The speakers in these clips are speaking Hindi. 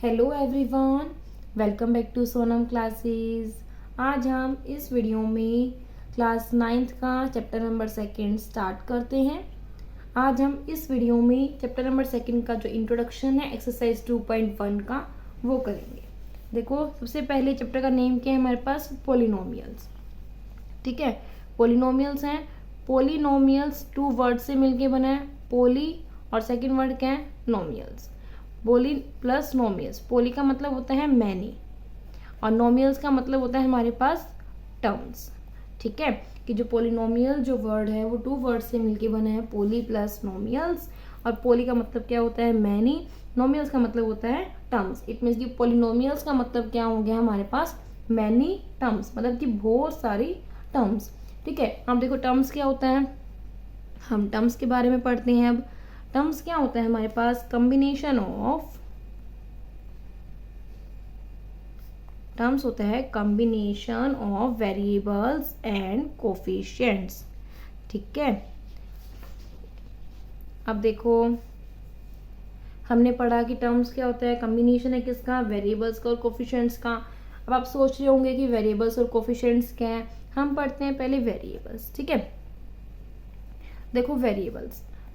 Hello everyone, welcome back to Sonam classes. आज हम इस वीडियो में क्लास 9th का चैप्टर नंबर 2 स्टार्ट करते हैं। आज हम इस वीडियो में चैप्टर नंबर 2 का जो इंट्रोडक्शन है एक्सरसाइज 2.1 का वो करेंगे। देखो, सबसे पहले चैप्टर का नेम क्या है हमारे पास? पोलिनोमियल्स। ठीक है, पोलिनोमियल्स हैं। पोलिनोमियल्स 2 वर्ड से मिलके बना है, पोली और सेकेंड वर्ड क्या है? नोमियल्स। पोली प्लस नोमियल्स। पोली का मतलब होता है मैनी और नोमियल्स का मतलब होता है हमारे पास टर्म्स। ठीक है, कि जो पोलिनोमियल जो वर्ड है वो 2 वर्ड से मिलके बना है, पोली प्लस नोमियल्स। और पोली का मतलब क्या होता है? मैनी। नोमियल्स का मतलब होता है टर्म्स। इट मीन्स कि पोलिनोमियल्स का मतलब क्या हो गया हमारे पास? मैनी टर्म्स, मतलब कि बहुत सारी टर्म्स। ठीक है, अब देखो टर्म्स क्या होता है, हम टर्म्स के बारे में पढ़ते हैं। अब टर्म्स क्या होता है हमारे पास? कॉम्बिनेशन ऑफ टर्म्स होता है combination of variables and coefficients. ठीक है, अब देखो हमने पढ़ा कि टर्म्स क्या होता है, कॉम्बिनेशन है किसका? वेरिएबल्स का और कोफिशिएंट्स का। अब आप सोच रहे होंगे कि वेरिएबल्स और कोफिशिएंट्स क्या है। हम पढ़ते हैं पहले वेरिएबल्स। ठीक है, देखो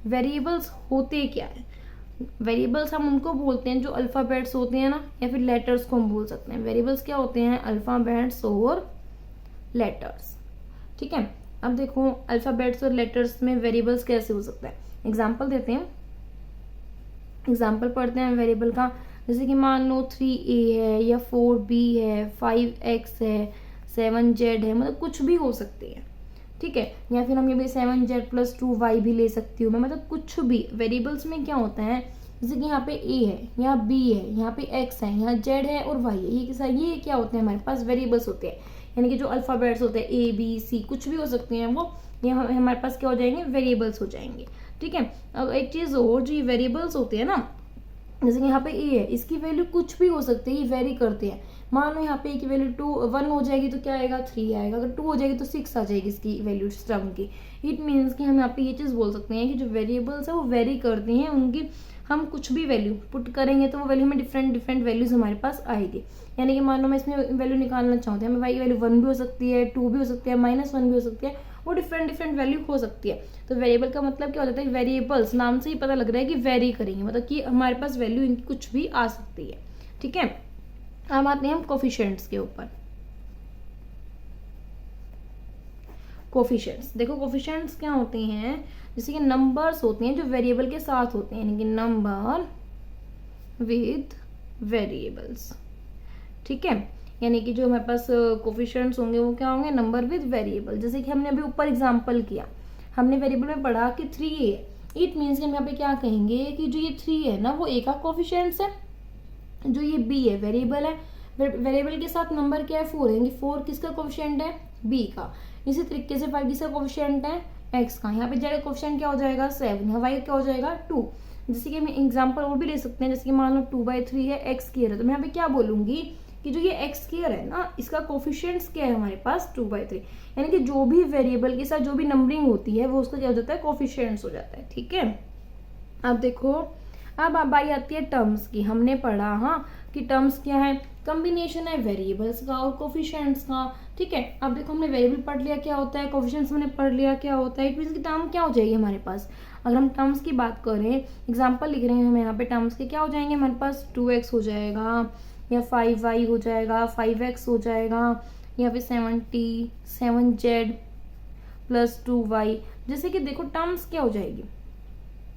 वेरिएबल्स होते क्या है? वेरिएबल्स हम उनको बोलते हैं जो अल्फाबेट्स होते हैं ना, या फिर लेटर्स को हम बोल सकते हैं। वेरिएबल्स क्या होते हैं? अल्फाबेट्स और लेटर्स। ठीक है, अब देखो अल्फाबेट्स और लेटर्स में वेरिएबल्स कैसे हो सकता है, एग्जाम्पल देते हैं। एग्जाम्पल पढ़ते हैं वेरिएबल का। जैसे कि मान लो 3a है या 4b है, 5x है, 7z है, मतलब कुछ भी हो सकते हैं। ठीक है, या फिर हम ये भी 7z + 2y भी ले सकती हूँ मैं, मतलब कुछ भी। वेरिएबल्स में क्या होता है, जैसे कि यहाँ पे a है, यहाँ b है, यहाँ पे x है, यहाँ z है और y है, ये क्या होते हैं हमारे पास? वेरिएबल्स होते हैं। यानी कि जो अल्फाबेट्स होते हैं a b c कुछ भी हो सकते हैं, वो ये हमारे पास क्या हो जाएंगे? वेरिएबल्स हो जाएंगे। ठीक है, अब एक चीज और, जो ये वेरिएबल्स होते हैं ना, जैसे कि यहाँ पे a है, इसकी वैल्यू कुछ भी हो सकती है, ये वेरी करते हैं। मान लो यहाँ पे a की वैल्यू 1 हो जाएगी तो क्या आएगा? 3 आएगा। अगर 2 हो जाएगी तो 6 आ जाएगी इसकी वैल्यू टर्म की। इट मीन्स कि हम यहाँ पे ये चीज़ बोल सकते हैं कि जो वेरिएबल्स है वो वेरी करती हैं, उनकी हम कुछ भी वैल्यू पुट करेंगे तो वो वैल्यू में डिफरेंट वैल्यूज हमारे पास आएगी। यानी कि मान लो मैं इसमें वैल्यू निकालना चाहते हैं, हमें y की वैल्यू 1 भी हो सकती है, 2 भी हो सकती है, -1 भी हो सकती है, वो डिफरेंट वैल्यू हो सकती है। तो वेरिएबल का मतलब क्या हो जाता है? वेरिएबल्स नाम से ही पता लग रहा है कि वेरी करेंगे, मतलब कि हमारे पास वैल्यू इनकी कुछ भी आ सकती है। ठीक है, अब आते हैं हम कोफिशिएंट्स के ऊपर। कोफिशिएंट्स, देखो कोफिशिएंट्स क्या होते हैं? जैसे कि नंबर्स होते हैं जो वेरिएबल के साथ होते हैं, यानी कि नंबर विद वेरिएबल्स। ठीक है, यानी कि जो हमारे पास कोफिशिएंट्स होंगे वो क्या होंगे? Number with variable. जैसे कि हमने अभी ऊपर एग्जांपल किया, हमने वेरिएबल में पढ़ा कि 3 है। इट मीन्स कि हम यहाँ पे क्या कहेंगे कि जो ये 3 है ना, वो ए का कोफिशिएंट्स है। जो ये बी है वेरिएबल है, वेरिएबल के साथ नंबर क्या है? 4 है। 4 किसका कोफिशिएंट है? बी का। इसी तरीके से 5 किसका कोफिशिएंट है? एक्स का। यहाँ पे जेड का कोफिशिएंट क्या हो जाएगा? 7। यहाँ वाई का क्या हो जाएगा? 2। जैसे कि हम एग्जाम्पल और भी ले सकते हैं, जैसे कि मान लो 2/3 है, एक्स स्क्वायर है, तो मैं यहाँ पे क्या बोलूंगी कि जो ये एक्स स्क्वायर है ना, इसका कोफिशिएंट्स क्या है हमारे पास? 2/3। यानी कि जो भी वेरिएबल के साथ जो भी नंबरिंग होती है वो उसका क्या हो जाता है? कोफिशिएंट्स हो जाता है। ठीक है, अब देखो, अब बारी आती है टर्म्स की। हमने पढ़ा हाँ कि टर्म्स क्या है? कॉम्बिनेशन है वेरिएबल्स का और कोफिशिएंट्स का। ठीक है, अब देखो हमने वेरिएबल पढ़ लिया क्या होता है, कोफिशिएंट्स हमने पढ़ लिया क्या होता है। इट मीन्स की टर्म क्या हो जाएगी हमारे पास? अगर हम टर्म्स की बात करें, एग्जाम्पल लिख रहे हैं हम यहाँ पे, टर्म्स के क्या हो जाएंगे हमारे पास? 2x हो जाएगा, या 5y हो जाएगा, 5x हो जाएगा, या फिर 7z + 2y। जैसे कि देखो टर्म्स क्या हो जाएगी,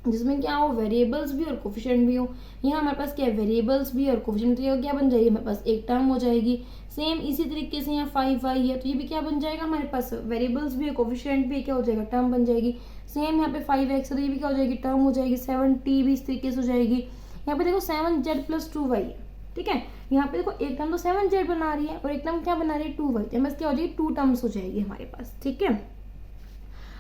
जिसमें क्या हो? वेरिएबल्स भी और कोफिशिएंट भी हो। यहाँ हमारे पास क्या है? वेरिएबल्स भी और कोफिशिएंट, तो ये क्या बन जाएगी हमारे पास? एक टर्म हो जाएगी। सेम इसी तरीके से यहाँ 5y है, तो ये भी क्या बन जाएगा हमारे पास? वेरिएबल्स भी है, कोफिशिएंट भी, क्या हो जाएगा? टर्म बन जाएगी। सेम यहाँ पे 5x है, तो ये भी क्या हो जाएगी? टर्म हो जाएगी। 7t भी इस तरीके से हो जाएगी। यहाँ पे देखो 7z + 2y है। ठीक है, यहाँ पे देखो एक टर्म तो 7z बना रही है और एक टर्म क्या बना रही है? 2y। तो बस क्या हो जाएगी? 2 टर्म्स हो जाएगी हमारे पास। ठीक है,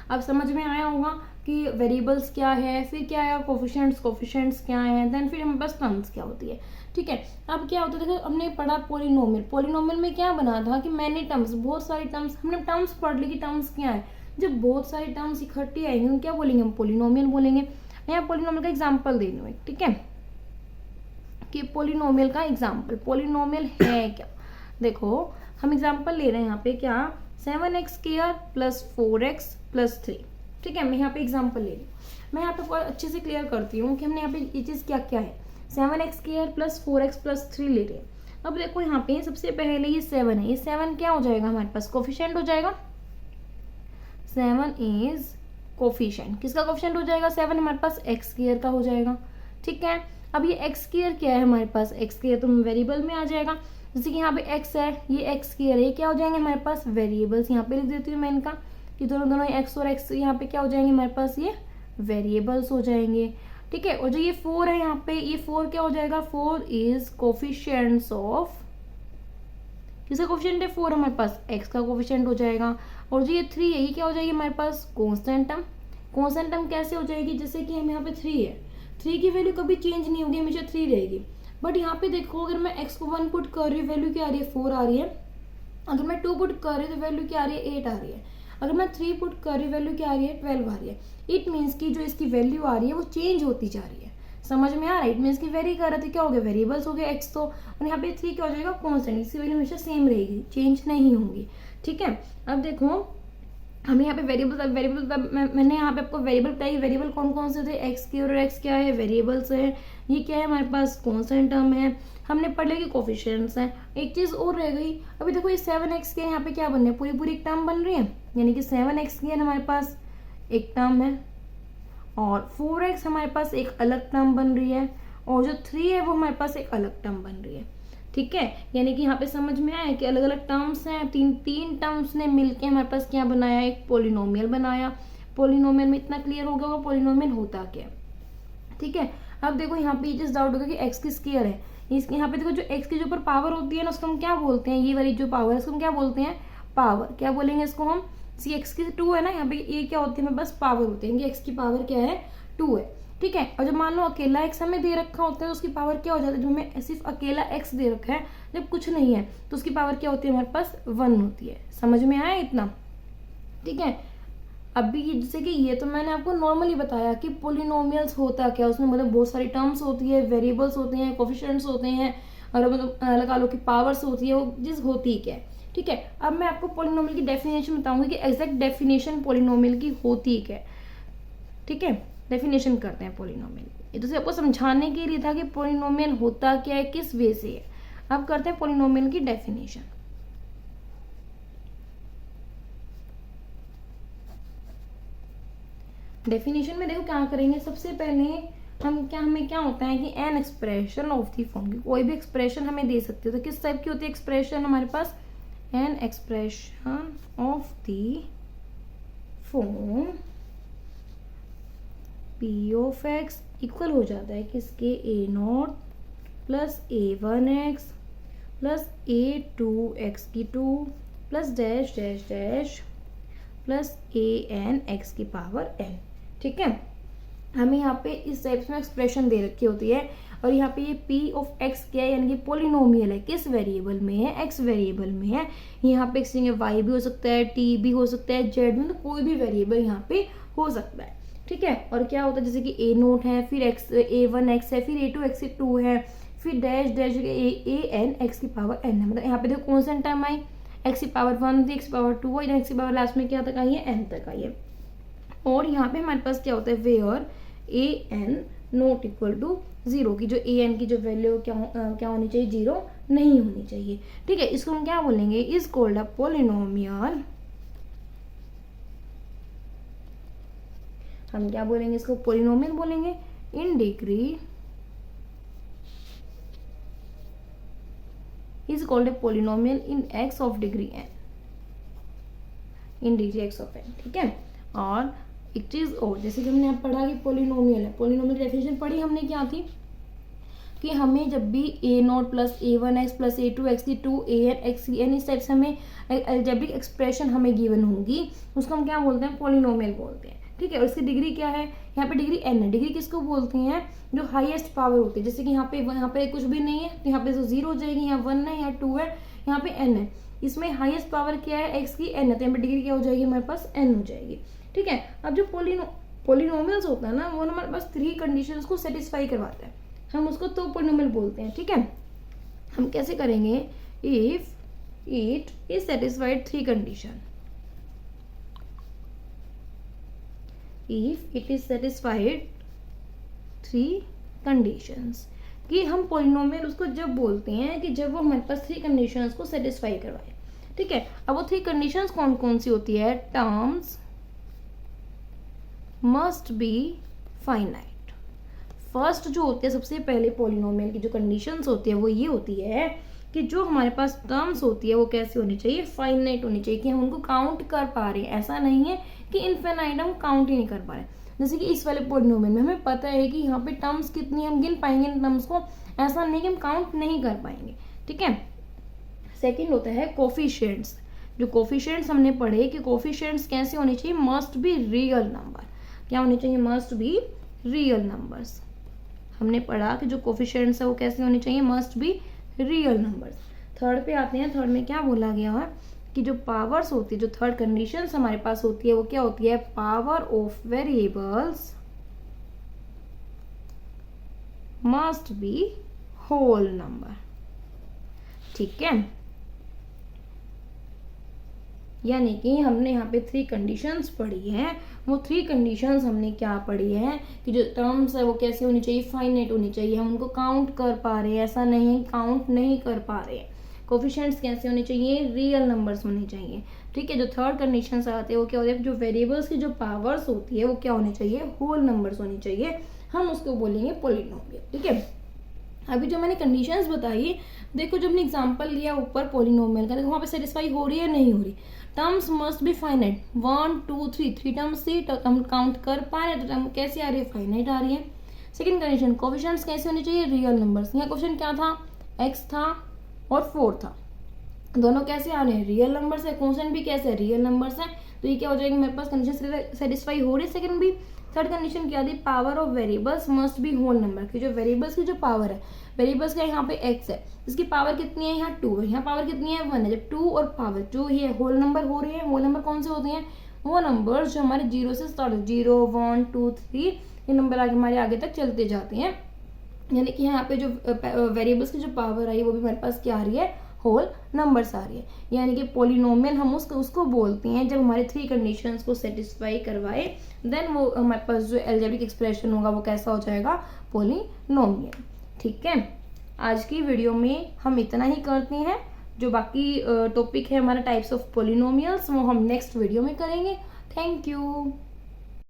अब समझ में आया होगा कि वेरिएबल्स क्या है, फिर क्या आया कोफिशिएंट्स क्या है, देन फिर हमारे पास टर्म्स क्या होती है। ठीक है, अब क्या होता है? देखो हमने पढ़ा पोलिनोमियल में क्या बना था कि मैनी टर्म्स, बहुत सारी टर्म्स। हमने टर्म्स पढ़ ली कि टर्म्स क्या है। जब बहुत सारी टर्म्स इकट्ठी आएंगे हम क्या बोलेंगे? हम पोलिनोमियल बोलेंगे। मैं यहाँ पोलिनोमियल का एग्जाम्पल दे दूँ। ठीक है, कि पोलिनोमियल का एग्जाम्पल, पोलिनोमियल है क्या। देखो हम एग्जाम्पल ले रहे हैं यहाँ पे क्या, 7x² प्लस 4x प्लस 3। ठीक है, मैं यहाँ पे एग्जाम्पल ले रही हूँ। मैं यहाँ पे बहुत अच्छे से क्लियर करती हूँ कि हमने यहाँ पे ये चीज़ क्या क्या है। 7x² प्लस 4x प्लस 3 ले रहे हैं। अब देखो यहाँ पे सबसे पहले ये 7 है, ये 7 क्या हो जाएगा हमारे पास, कोफिशिएंट हो जाएगा। 7 इज कोफिशिएंट, किसका कोफिशिएंट हो जाएगा, 7 हमारे पास x² का हो जाएगा। ठीक है, अब ये x² क्या है हमारे पास, x² तो वेरिएबल में आ जाएगा। जैसे कि यहाँ पे x है, ये x² है, ये क्या हो जाएंगे हमारे पास वेरिएबल्स। यहाँ पे लिख देती हूँ मैं इनका कि दोनों दोनों x और x यहाँ पे क्या हो जाएंगे हमारे पास, ये वेरिएबल्स हो जाएंगे। ठीक है, और जो ये 4 है यहाँ पे, ये 4 क्या हो जाएगा, 4 इज कोफिशिएंट्स ऑफ, किसका कोफिशिएंट है 4 हमारे पास, x का कोफिशिएंट हो जाएगा। और जो ये 3 है, ये क्या हो जाएगी हमारे पास, कांस्टेंट टर्म। कांस्टेंट टर्म कैसे हो जाएगी, जैसे कि हम यहाँ पे 3 है, 3 की वैल्यू कभी चेंज नहीं होगी, हमेशा 3 रहेगी। बट यहाँ पे देखो अगर मैं x को 1 पुट कर रही हूँ, वैल्यू क्या आ रही है, 4 आ रही है। अगर मैं 2 पुट कर रही हूँ तो वैल्यू क्या आ रही है, 8 आ रही है। अगर मैं 3 पुट कर रही हूँ, वैल्यू क्या आ रही है, 12 आ रही है। इट मीन्स की जो इसकी वैल्यू आ रही है वो चेंज होती जा रही है। समझ में आ रहा है, इट मीन्स की वेरी कर रहे थे, क्या हो गया, वेरिएबल्स हो गया x तो, और यहाँ पे 3 क्या हो जाएगा, कांस्टेंट, इसकी वैल्यू हमेशा सेम रहेगी, चेंज नहीं होंगी। ठीक है, अब देखो हमें यहाँ पे वेरिएबल मैंने यहाँ पे आपको वेरिएबल बताई, वेरिएबल कौन कौन से थे, x² और x क्या है, वेरिएबल्स है। ये क्या है हमारे पास, कांस्टेंट टर्म है। हमने पढ़ लिया कि कोफिशिएंट्स हैं। एक चीज और रह गई, अभी देखो ये 7x के यहाँ पे क्या बन रहे हैं, पूरी पूरी एक टर्म बन रही है, यानी कि 7x के हमारे पास एक टर्म है, और 4x हमारे पास एक अलग टर्म बन रही है, और जो 3 है वो हमारे पास एक अलग टर्म बन रही है। ठीक है, यानी कि यहाँ पे समझ में आया कि अलग अलग टर्म्स हैं, तीन टर्म्स ने मिलके हमारे पास क्या बनाया, एक पोलिनोमियल बनाया। पोलिनोमियल में इतना क्लियर हो गया होगा पोलिनोमियल होता क्या है। ठीक है, अब देखो यहाँ पे जिस डाउट होगा कि x की स्क्वायर है, इसके यहाँ पे देखो जो x के जो ऊपर पावर होती है ना, उसको हम क्या बोलते हैं, ये वाली जो पावर है उसको हम क्या बोलते हैं, पावर। क्या बोलेंगे इसको हम, सी x की 2 है ना, यहाँ पे ये क्या होती है हमें बस पावर होते हैं, x की पावर क्या है, 2 है। ठीक है, और जब मान लो अकेला x हमें दे रखा होता है तो उसकी पावर क्या हो जाती है, जो हमें सिर्फ अकेला x दे रखा है, जब कुछ नहीं है तो उसकी पावर क्या होती है हमारे पास, 1 होती है। समझ में आया इतना। ठीक है, अभी जैसे कि ये तो मैंने आपको नॉर्मली बताया कि पोलिनोमियल्स होता क्या, उसमें मतलब बहुत सारी टर्म्स होती है, वेरिएबल्स होते हैं, कोफिशिएंट्स होते हैं, और मतलब लगा लो कि पावर्स होती है, वो चीज होती क्या है। ठीक है, अब मैं आपको पोलिनोमियल की डेफिनेशन बताऊंगी कि एग्जैक्ट डेफिनेशन पोलिनोमियल की होती क्या है। ठीक है, डेफिनेशन करते हैं पोलिनोमियल। ये तो सिर्फ आपको समझाने के लिए था कि पोलिनोमियल होता क्या है, किस वे से है। अब करते हैं पोलिनोमियल की डेफिनेशन। डेफिनेशन में देखो क्या करेंगे, सबसे पहले हमें क्या होता है कि N expression of the form की कोई भी एक्सप्रेशन हमें दे सकती हो, तो किस टाइप की होती है एक्सप्रेशन हमारे पास, an expression of the form p of x equal हो जाता है किसके, a0 plus a1x plus a2x की 2 plus dash dash dash plus an x की पावर n। ठीक है, हमें यहाँ पे इस टाइप में एक्सप्रेशन दे रखी होती है, और यहाँ पे ये p ऑफ x क्या है, यानी कि पोलिनोमियल है, किस वेरिएबल में है, x वेरिएबल में है। यहाँ पे x y भी हो सकता है, t भी हो सकता है, z में, तो कोई भी वेरिएबल यहाँ पे हो सकता है। ठीक है, और क्या होता है जैसे कि a0 है, फिर a1x है, फिर a2x 2 है, फिर डैश डैश an x की पावर n है। मतलब यहाँ पे देखो कॉन्स्टेंट टर्म आई, x की पावर 1 थी, x की पावर 2 आई, x की पावर लास्ट में क्या तक आई है, n तक आई है। और यहाँ पे हमारे पास क्या होता है, where an not equal to 0 की जो an की जो वैल्यू क्या होनी चाहिए, 0 नहीं होनी चाहिए। ठीक है, इसको हम क्या बोलेंगे, इज कॉल्ड अ पोलिनोमियल। हम क्या बोलेंगे इसको, पोलिनोमियल बोलेंगे in degree is called a polynomial in x of degree n, in degree x of n। ठीक है, और एक चीज और, जैसे कि हमने अब पढ़ा कि पोलिनोमियल है, पोलिनोमियल डेफिनेशन पढ़ी हमने क्या थी कि हमें जब भी a0 plus a1x plus a2x की 2 an x n इस टाइप से हमें अलजेब्रिक एक्सप्रेशन हमें गिवन होंगी, उसको हम क्या बोलते हैं, पोलिनोमियल बोलते हैं। ठीक है, और इसकी डिग्री क्या है, यहाँ पे डिग्री n है। डिग्री किसको बोलते हैं, जो हाईएस्ट पावर होती है, जैसे कि यहाँ पे कुछ भी नहीं है तो यहाँ पे तो 0 हो जाएगी, यहाँ 1 है, यहाँ 2 है, यहाँ पे n है। इसमें हाईएस्ट पावर क्या है, x की n है, तो यहाँ पे डिग्री क्या हो जाएगी हमारे पास, n हो जाएगी। ठीक है, अब जो पोलिनोमियल्स होता है ना, वो हमारे पास 3 कंडीशंस को सेटिस्फाई करवाता है। हम उसको तो पॉलिनोमियल बोलते हैं। ठीक है, हम कैसे करेंगे, if it is satisfied three condition, if it is satisfied three conditions, कि हम पॉलिनोमियल उसको जब बोलते हैं कि जब वो हमारे पास थ्री कंडीशंस को सेटिस्फाई करवाए। ठीक है, अब वो थ्री कंडीशंस कौन कौन सी होती है, terms must be finite. First जो होती है सबसे पहले पॉलिनोमियल की जो कंडीशंस होती है वो ये होती है कि जो हमारे पास टर्म्स होती है वो कैसी होनी चाहिए, फाइनाइट होनी चाहिए, कि हम उनको काउंट कर पा रहे हैं। ऐसा नहीं है कि इनफाइनाइट हम काउंट ही नहीं कर पा रहे। जैसे कि इस वाले पॉलिनोमियल में हमें पता है कि यहाँ पे टर्म्स कितनी, हम गिन पाएंगे इन टर्म्स को, ऐसा नहीं कि हम काउंट नहीं कर पाएंगे। ठीक है, सेकेंड होता है कोफिशिएंट्स। जो कोफिशिएंट्स हमने पढ़े कि कोफिशिएंट्स कैसे होने चाहिए, मस्ट बी रियल नंबर। क्या होने चाहिए, मस्ट बी रियल नंबर्स। हमने पढ़ा कि जो कोफिशिएंट्स है वो कैसे होने चाहिए, must be real numbers. Third पे आते हैं, थर्ड में क्या बोला गया है कि जो पावर्स होती है, जो थर्ड कंडीशंस हमारे पास होती है वो क्या होती है, power of variables must be whole number. ठीक है, यानी कि हमने यहाँ पे थ्री कंडीशंस पढ़ी हैं। वो थ्री कंडीशंस हमने क्या पढ़ी है कि जो टर्म्स है वो कैसे होनी चाहिए, फाइनाइट होनी चाहिए, हम उनको काउंट कर पा रहे हैं, ऐसा नहीं काउंट नहीं कर पा रहे हैं। कोफिशिएंट्स कैसे होने चाहिए, रियल नंबर्स होने चाहिए। ठीक है, जो थर्ड कंडीशंस आते हैं वो क्या होते हैं, जो वेरिएबल्स की जो पावर्स होती है वो क्या होनी चाहिए, होल नंबर्स होनी चाहिए, हम उसको बोलेंगे पॉलिनोमियल। ठीक है, अभी जो मैंने कंडीशंस बताई, देखो जब हमने एग्जांपल लिया ऊपर पॉलिनोमियल का, देखो वहाँ पे सेटिस्फाई हो रही है नहीं हो रही। Terms must be finite, 1 2 3 three terms थी, तो हम काउंट कर पा रहे हैं, तो टर्म कैसे आ रही है, फाइनाइट आ रही है। सेकंड कंडीशन, कोफिशिएंट्स कैसे होने चाहिए, रियल नंबर्स। यहाँ क्वेश्चन क्या था, x था और 4 था, दोनों कैसे आ रहे हैं, रियल नंबर्स है, क्वेश्चन भी कैसे है, रियल नंबर्स है, तो ये क्या हो जाएंगे मेरे पास, कंडीशन सेटिस्फाई हो रही है। सेकंड भी, थर्ड कंडीशन क्या थी, power of variables must be whole number, की जो वेरिएबल्स की जो पावर है, वेरिएबल्स का यहाँ पे x है, इसकी पावर कितनी है, यहाँ 2 है, यहाँ पावर कितनी है 1 है। जब 2 और पावर जो ये होल नंबर हो रही है, होल नंबर कौन से होते हैं, वो नंबर जो हमारे 0 से स्टार्ट हो, 0 1 2 3, ये नंबर आगे हमारे आगे तक चलते जाते हैं। यानी कि यहाँ पे जो वेरिएबल्स की जो पावर आई वो भी हमारे पास क्या आ रही है, होल नंबर्स आ रही है। यानी कि पॉलिनोमियल हम उसको बोलते हैं जब हमारे थ्री कंडीशंस को सेटिस्फाई करवाए, देन वो हमारे पास जो अलजेब्रिक एक्सप्रेशन होगा वो कैसा हो जाएगा, पॉलिनोमियल। ठीक है, आज की वीडियो में हम इतना ही करते हैं। जो बाकी टॉपिक है हमारा टाइप्स ऑफ पॉलिनोमियल्स वो हम नेक्स्ट वीडियो में करेंगे। Thank you.